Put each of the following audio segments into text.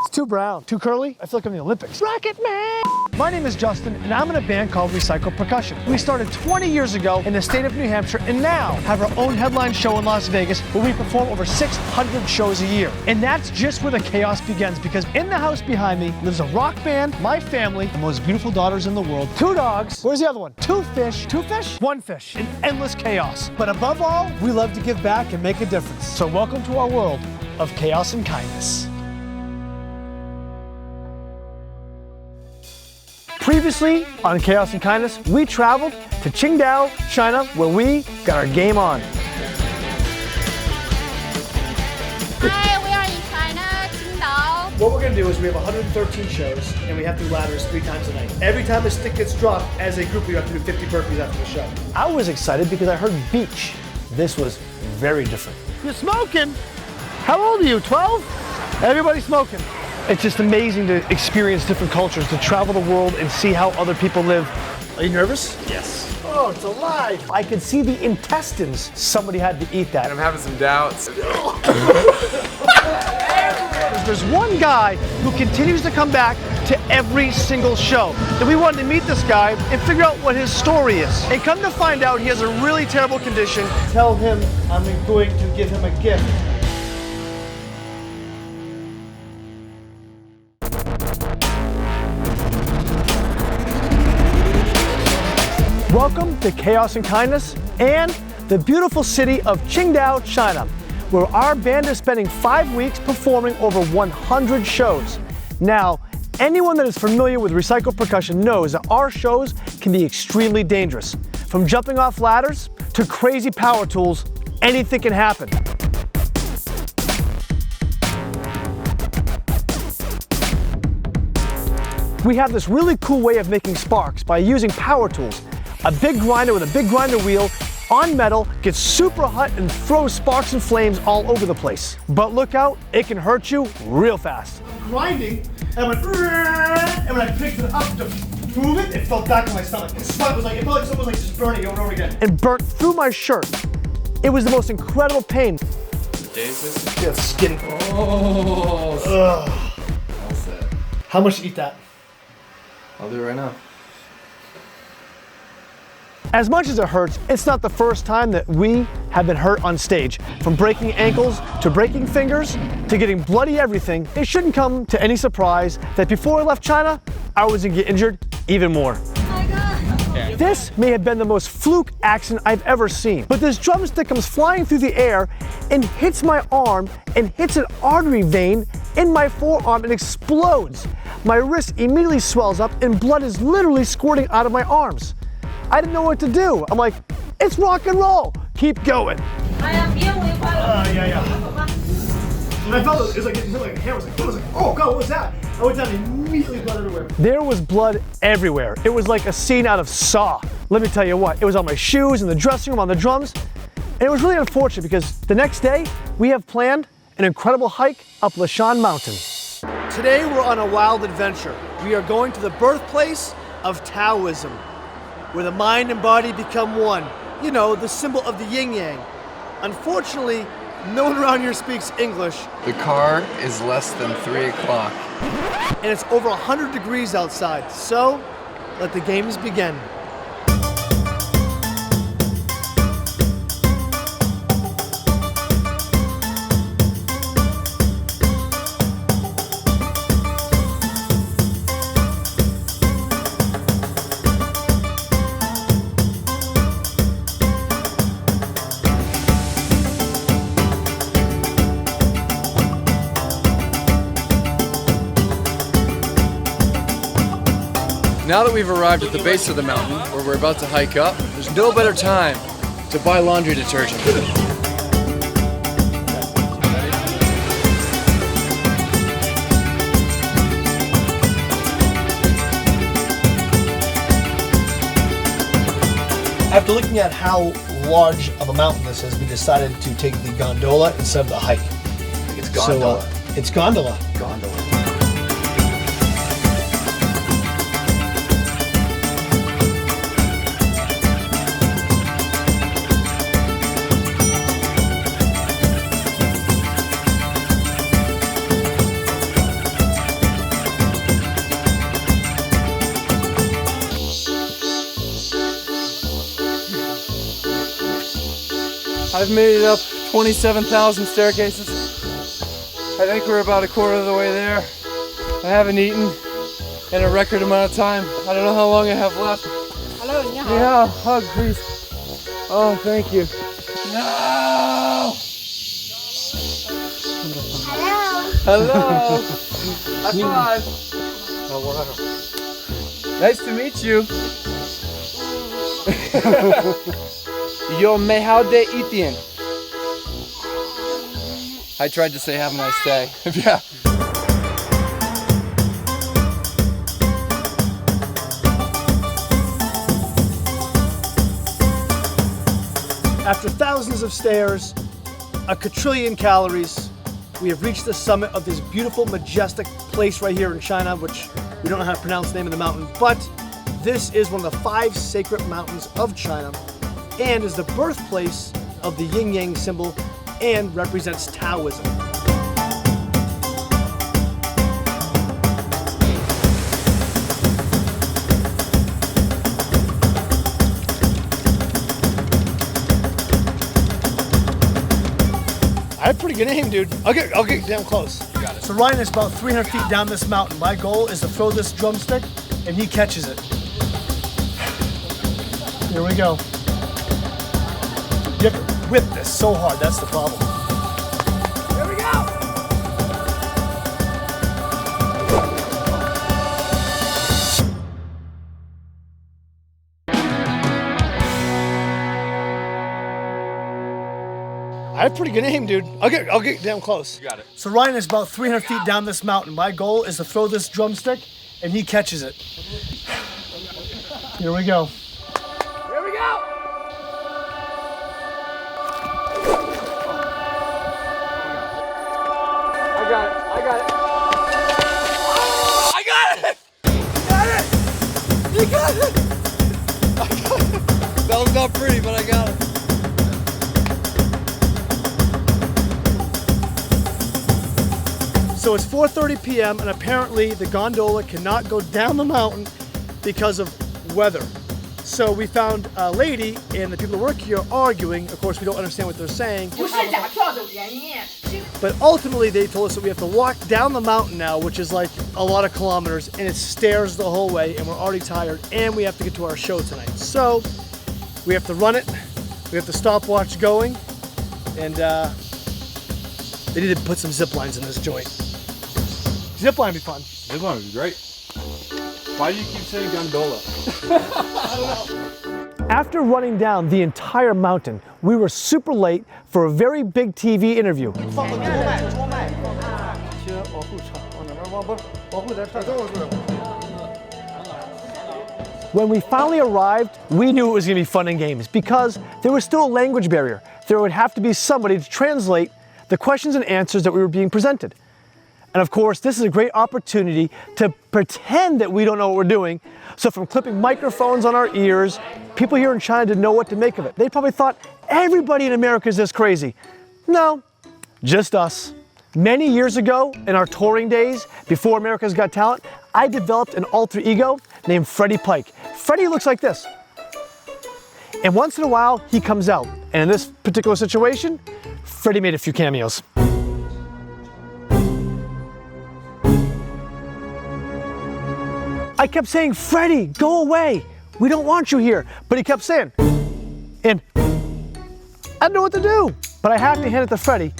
It's too brown. Too curly? I feel like I'm in the Olympics. Rocket Man! My name is Justin, and I'm in a band called Recycle Percussion. We started 20 years ago in the state of New Hampshire, and now have our own headline show in Las Vegas, where we perform over 600 shows a year. And that's just where the chaos begins, because in the house behind me lives a rock band, my family, the most beautiful daughters in the world, 2 dogs, where's the other one? 2 fish, 2 fish? 1 fish, and endless chaos. But above all, we love to give back and make a difference. So welcome to our world of chaos and kindness. Previously on Chaos and Kindness, we traveled to Qingdao, China, where we got our game on. Hi, we are in China, Qingdao. What we're gonna do is we have 113 shows, and we have to do ladders 3 times a night. Every time a stick gets dropped, as a group, we have to do 50 burpees after the show. I was excited because I heard beach. This was very different. You're smoking? How old are you, 12? Everybody's smoking. It's just amazing to experience different cultures, to travel the world and see how other people live. Are you nervous? Yes. Oh, it's alive. I could see the intestines. Somebody had to eat that. And I'm having some doubts. There's one guy who continues to come back to every single show. And we wanted to meet this guy and figure out what his story is. And come to find out, he has a really terrible condition. Tell him I'm going to give him a gift. Welcome to Chaos and Kindness and the beautiful city of Qingdao, China, where our band is spending 5 weeks performing over 100 shows. Now, anyone that is familiar with Recycle Percussion knows that our shows can be extremely dangerous. From jumping off ladders to crazy power tools, anything can happen. We have this really cool way of making sparks by using power tools. A big grinder with a big grinder wheel on metal gets super hot and throws sparks and flames all over the place. But look out, it can hurt you real fast. Grinding, and I went, and when I picked it up to move it, it fell back on my stomach. It felt like someone was like just burning over and over again. And burnt through my shirt. It was the most incredible pain. Davis? Yeah, skin. Oh. Ugh. All set. How much to eat that? I'll do it right now. As much as it hurts, it's not the first time that we have been hurt on stage. From breaking ankles to breaking fingers to getting bloody everything, it shouldn't come to any surprise that before I left China, I was gonna get injured even more. Oh my God. Okay. This may have been the most fluke accident I've ever seen, but this drumstick comes flying through the air and hits my arm and hits an artery vein in my forearm and explodes. My wrist immediately swells up and blood is literally squirting out of my arms. I didn't know what to do. I'm like, it's rock and roll. Keep going. Yeah. And I felt it was like a hair was like, oh God, what was that? I went down and immediately blood everywhere. There was blood everywhere. It was like a scene out of Saw. Let me tell you what, it was on my shoes, in the dressing room, on the drums. And it was really unfortunate because the next day we have planned an incredible hike up Laoshan Mountain. Today we're on a wild adventure. We are going to the birthplace of Taoism, where the mind and body become one. You know, the symbol of the Yin Yang. Unfortunately, no one around here speaks English. The car is less than 3 o'clock. And it's over 100 degrees outside. So, let the games begin. Now that we've arrived at the base of the mountain, where we're about to hike up, there's no better time to buy laundry detergent. After looking at how large of a mountain this is, we decided to take the gondola instead of the hike. It's gondola. It's gondola. Gondola. I've made it up 27,000 staircases. I think we're about a quarter of the way there. I haven't eaten in a record amount of time. I don't know how long I have left. Hello, 你好。 Yeah, hug, please. Oh, thank you. No! Hello. Hello. High five. Nice to meet you. Yo me how de E10. I tried to say have a nice day. Yeah. After thousands of stairs, a quadrillion calories, we have reached the summit of this beautiful, majestic place right here in China, which we don't know how to pronounce the name of the mountain, but this is one of the 5 sacred mountains of China and is the birthplace of the Yin Yang symbol and represents Taoism. I have pretty good aim, dude. I'll get damn close. You got it. So Ryan is about 300 feet down this mountain. My goal is to throw this drumstick and he catches it. Here we go. You have to whip this so hard, that's the problem. Here we go! I have pretty good aim, dude. I'll get damn close. You got it. So Ryan is about 300 feet down this mountain. My goal is to throw this drumstick and he catches it. Here we go. Here we go. I got it. I got it. I got it. You got it. I got it. That was not pretty, but I got it. So it's 4:30 p.m. and apparently the gondola cannot go down the mountain because of weather. So we found a lady and the people who work here arguing. Of course, we don't understand what they're saying. 不是假票的原因。 But ultimately, they told us that we have to walk down the mountain now, which is like a lot of kilometers, and it's stairs the whole way, and we're already tired, and we have to get to our show tonight. So we have to run it. We have the stopwatch going, and they need to put some zip lines in this joint. Zip line would be fun. This one is great. Why do you keep saying gondola? After running down the entire mountain, we were super late for a very big TV interview. When we finally arrived, we knew it was going to be fun and games because there was still a language barrier. There would have to be somebody to translate the questions and answers that we were being presented. And of course, this is a great opportunity to pretend that we don't know what we're doing. So from clipping microphones on our ears, people here in China didn't know what to make of it. They probably thought everybody in America is this crazy. No, just us. Many years ago, in our touring days, before America's Got Talent, I developed an alter ego named Freddie Pike. Freddie looks like this. And once in a while, he comes out. And in this particular situation, Freddie made a few cameos. I kept saying, Freddie, go away. We don't want you here. But he kept saying, and I don't know what to do. But I have to hand it to Freddie.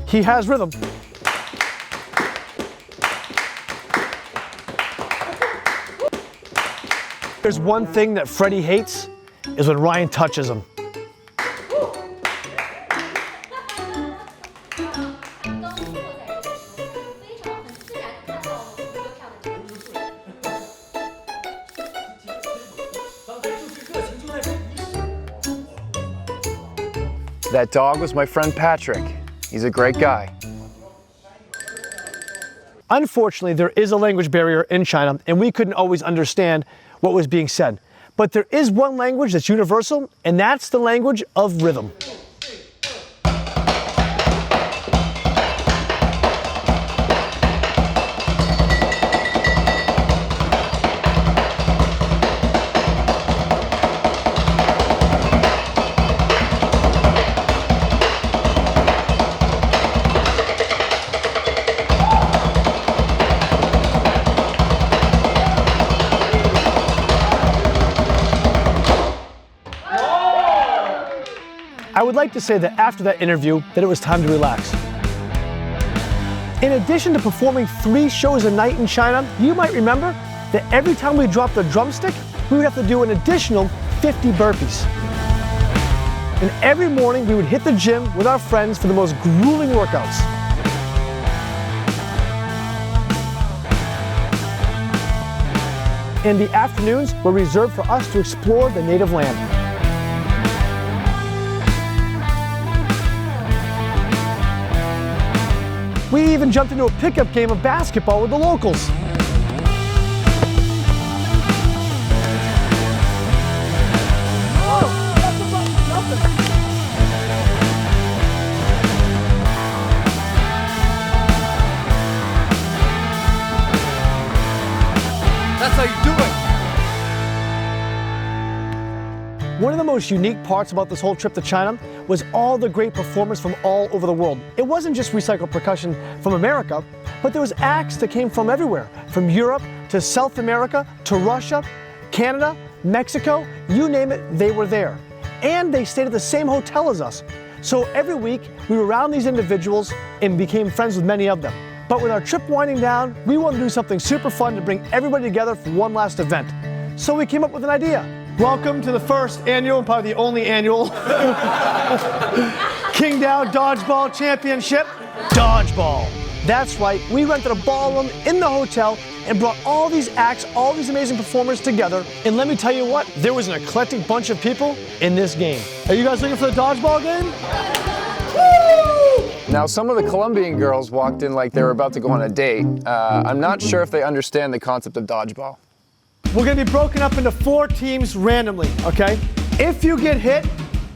He has rhythm. There's one thing that Freddie hates is when Ryan touches him. That dog was my friend Patrick. He's a great guy. Unfortunately, there is a language barrier in China, and we couldn't always understand what was being said. But there is one language that's universal, and that's the language of rhythm. I would like to say that after that interview, that it was time to relax. In addition to performing 3 shows a night in China, you might remember that every time we dropped a drumstick, we would have to do an additional 50 burpees. And every morning we would hit the gym with our friends for the most grueling workouts. And the afternoons were reserved for us to explore the native land. We even jumped into a pickup game of basketball with the locals. That's how you do it. One of the most unique parts about this whole trip to China was all the great performers from all over the world. It wasn't just recycled percussion from America, but there was acts that came from everywhere, from Europe to South America to Russia, Canada, Mexico, you name it, they were there. And they stayed at the same hotel as us. So every week we were around these individuals and became friends with many of them. But with our trip winding down, we wanted to do something super fun to bring everybody together for one last event. So we came up with an idea. Welcome to the first annual, and probably the only annual, Qingdao Dodgeball Championship, Dodgeball. That's right, we rented a ballroom in the hotel and brought all these acts, all these amazing performers together. And let me tell you what, there was an eclectic bunch of people in this game. Are you guys looking for the dodgeball game? Now, some of the Colombian girls walked in like they were about to go on a date. I'm not sure if they understand the concept of dodgeball. We're gonna be broken up into 4 teams randomly, okay? If you get hit,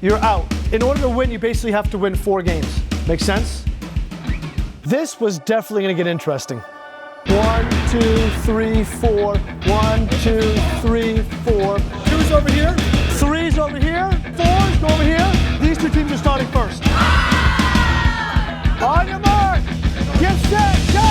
you're out. In order to win, you basically have to win 4 games. Make sense? This was definitely gonna get interesting. 1, 2, 3, 4. 1, 2, 3, 4. 2's over here. 3's over here. 4's go over here. These 2 teams are starting first. On your mark, get set, go!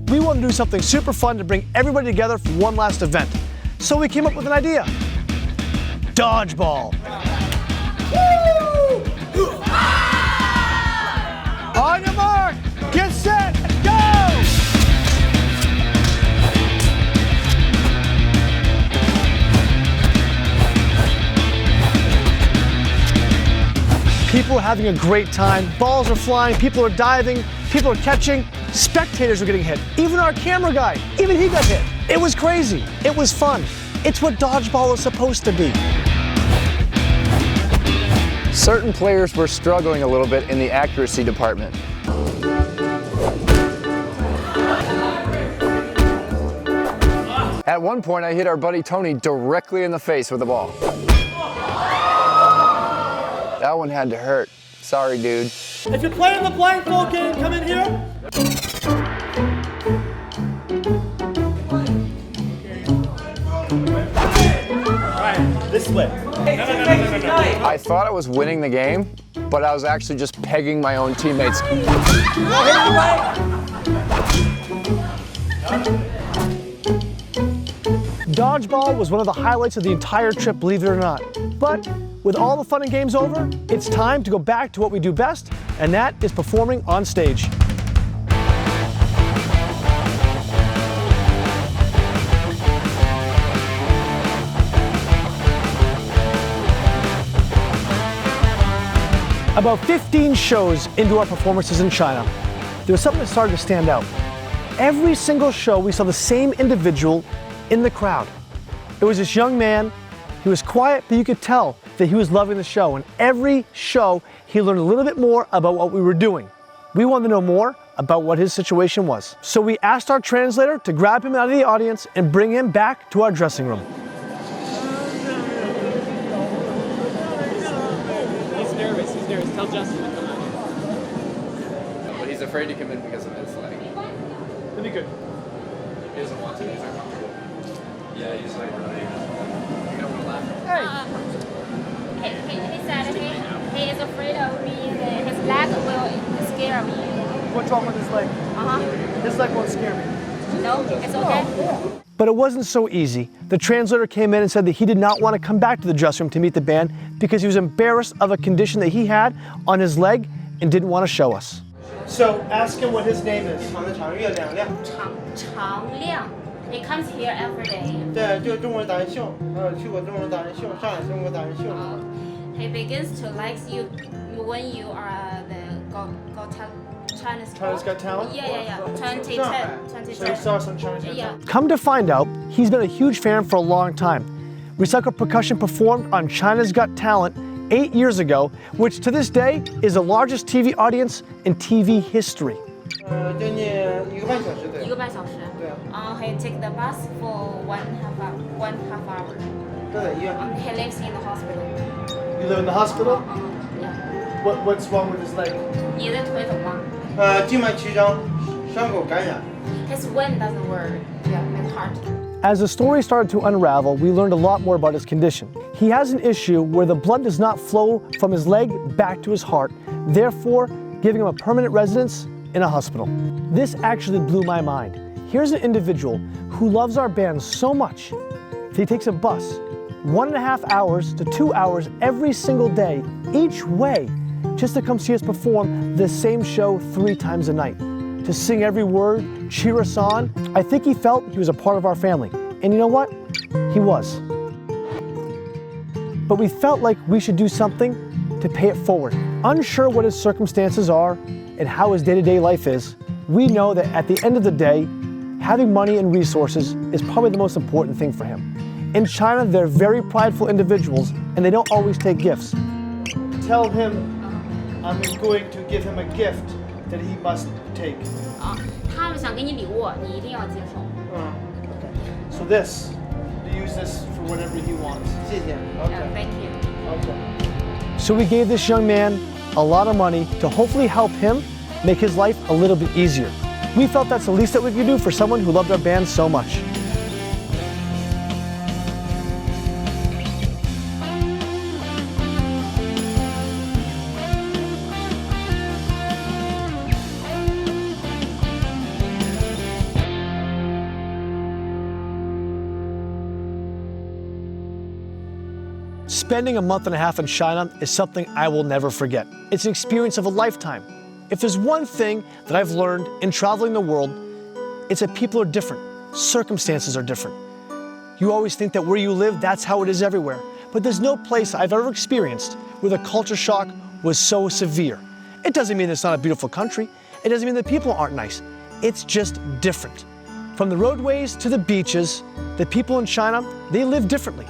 We wanted to do something super fun to bring everybody together for one last event. So we came up with an idea. Dodgeball. Woo! On your mark, get set, go! People are having a great time. Balls are flying, people are diving, people are catching, spectators are getting hit. Even our camera guy, even he got hit. It was crazy. It was fun. It's what dodgeball is supposed to be. Certain players were struggling a little bit in the accuracy department. At one point, I hit our buddy Tony directly in the face with the ball. That one had to hurt. Sorry, dude. If you're playing the blindfold game, come in here. Alright, this way. I thought I was winning the game, but I was actually just pegging my own teammates. Dodgeball was one of the highlights of the entire trip, believe it or not. But with all the fun and games over, it's time to go back to what we do best, and that is performing on stage. About 15 shows into our performances in China, there was something that started to stand out. Every single show, we saw the same individual in the crowd. It was this young man. He was quiet, but you could tell that he was loving the show. And every show, he learned a little bit more about what we were doing. We wanted to know more about what his situation was. So we asked our translator to grab him out of the audience and bring him back to our dressing room. He's nervous. Tell Justin to come out. But he's afraid to come in because of his leg. That'd be good. He doesn't want to. He's uncomfortable. Yeah, he's like really. You don't want to laugh. He said he is afraid of me, that his leg will scare me. What's wrong with his leg? Uh-huh. His leg won't scare me. No, it's okay. But it wasn't so easy. The translator came in and said that he did not want to come back to the dressing room to meet the band because he was embarrassed of a condition that he had on his leg and didn't want to show us. So ask him what his name is. 常亮. He comes here every day. 对，就中国达人秀，去过中国达人秀，上海中国达人秀。He begins to like you when you are China's Got Talent? Yeah. 2010. So you saw some China's Got Yeah. Talent. Come to find out, he's been a huge fan for a long time. Recycled Percussion performed on China's Got Talent 8 years ago, which to this day is the largest TV audience in TV history. 将近1个半小时，对。 1个半小时. 对啊。He take the bus for one half hour. 都在医院。He lives in the hospital. You live in the hospital? Yeah. What's wrong with his leg? 你的腿怎么了？静脉曲张，伤口感染。 His wind doesn't work. Yeah, his heart. As the story started to unravel, we learned a lot more about his condition. He has an issue where the blood does not flow from his leg back to his heart, therefore giving him a permanent residence in a hospital. This actually blew my mind. Here's an individual who loves our band so much that he takes a bus 1.5 hours to 2 hours every single day, each way, just to come see us perform the same show 3 times a night. To sing every word, cheer us on. I think he felt he was a part of our family. And you know what? He was. But we felt like we should do something to pay it forward. Unsure what his circumstances are and how his day-to-day life is, we know that at the end of the day, having money and resources is probably the most important thing for him. In China, they're very prideful individuals and they don't always take gifts. Tell him I'm going to give him a gift that he must take. 他们想给你礼物，你一定要接受。 So this, you use this for whatever he wants. 谢谢。 Yeah, thank you. So we gave this young man a lot of money to hopefully help him make his life a little bit easier. We felt that's the least that we could do for someone who loved our band so much. Spending a month and a half in China is something I will never forget. It's an experience of a lifetime. If there's one thing that I've learned in traveling the world, it's that people are different. Circumstances are different. You always think that where you live, that's how it is everywhere. But there's no place I've ever experienced where the culture shock was so severe. It doesn't mean it's not a beautiful country. It doesn't mean that people aren't nice. It's just different. From the roadways to the beaches, the people in China, they live differently.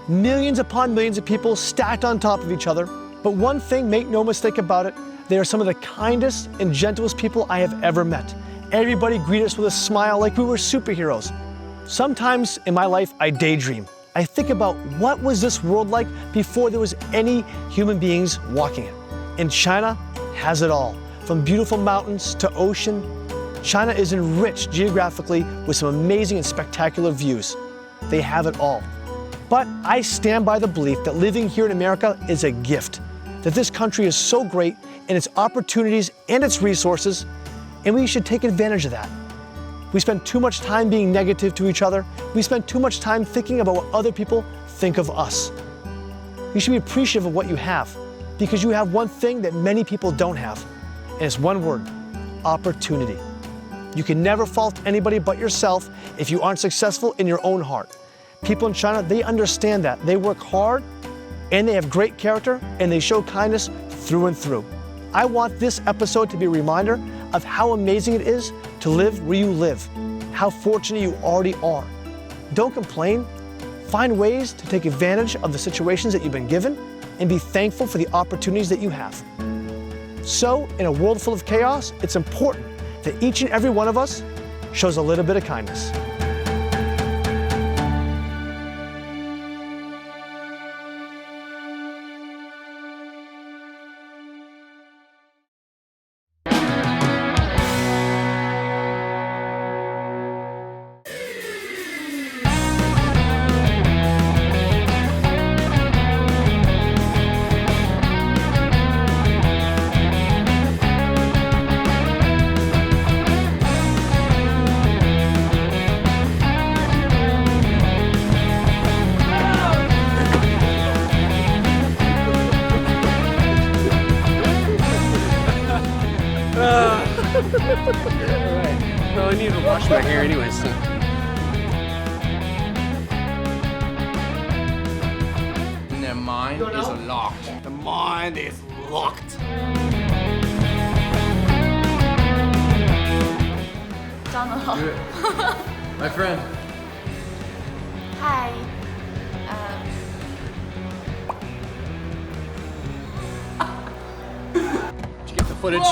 Millions upon millions of people stacked on top of each other. But one thing, make no mistake about it, they are some of the kindest and gentlest people I have ever met. Everybody greeted us with a smile like we were superheroes. Sometimes in my life, I daydream. I think about what was this world like before there was any human beings walking it. And China has it all. From beautiful mountains to ocean, China is enriched geographically with some amazing and spectacular views. They have it all. But I stand by the belief that living here in America is a gift, that this country is so great in its opportunities and its resources, and we should take advantage of that. We spend too much time being negative to each other. We spend too much time thinking about what other people think of us. You should be appreciative of what you have, because you have one thing that many people don't have, and it's one word: opportunity. You can never fault anybody but yourself if you aren't successful in your own heart. People in China, they understand that. They work hard, and they have great character, and they show kindness through and through. I want this episode to be a reminder of how amazing it is to live where you live, how fortunate you already are. Don't complain. Find ways to take advantage of the situations that you've been given, and be thankful for the opportunities that you have. So, in a world full of chaos, it's important that each and every one of us shows a little bit of kindness. my hair anyways. So. Their mind is locked. The mind is locked. Do it. My friend. Hi. Did you get the footage?